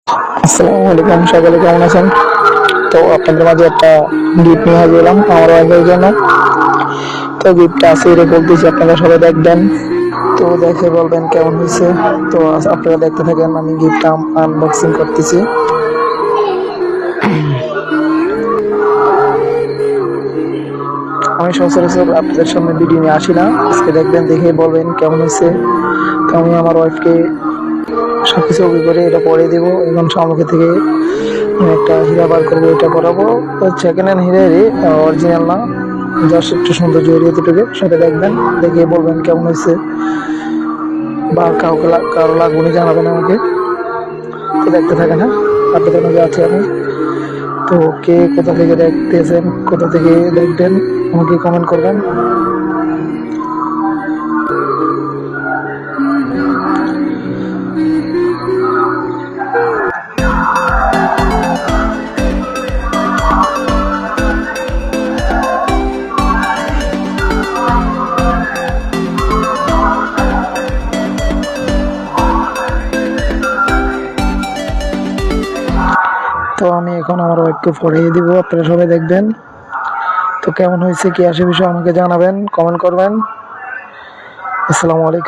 আসসালামু আলাইকুম, সকলে কেমন আছেন? তো আপনাদের মাঝে একটা গিফট নিয়ে হাজির হলাম আমার ওয়াইফের জন্য। তো গিফটটা আছে এটা বলতেছি, আপনারা সবাই দেখবেন। তো দেখে বলবেন কেমন হয়েছে। তো আপনারা দেখতে থাকেন, আমি গিফটটা আনবক্সিং করতেছি। আমি সচরাচর আপনাদের সামনে ভিডিও নিয়ে আসি না, আজকে দেখবেন, দেখে বলবেন কেমন হয়েছে। তো আমি আমার ওয়াইফকে সবকিছু ওকে করে এটা পরে দেবো। এখন সামুখে থেকে আমি একটা হীরা বার করবো, এটা পরাবো। সেকেন্ড হ্যান্ড হীরারই, অরিজিনাল না, জাস্ট একটু সৌন্দর্য হীরা এতটুকু। সেটা দেখবেন, দেখে বলবেন কেমন হয়েছে, বা কারো লাগবে জানাবেন আমাকে। তো দেখতে থাকেন, হ্যাঁ, আপনাদের মাঝে আছি আমি। তো কে কোথা থেকে দেখতেছেন, কোথা থেকে দেখবেন, আমাকে কমেন্ট করবেন। তো আমি এখন আমার ওয়াইফকে পড়িয়ে দিব, আপনারা সবাই দেখবেন। তো কেমন হয়েছে, কি আসে বিষয় আমাকে জানাবেন, কমেন্ট করবেন। আসসালামু আলাইকুম।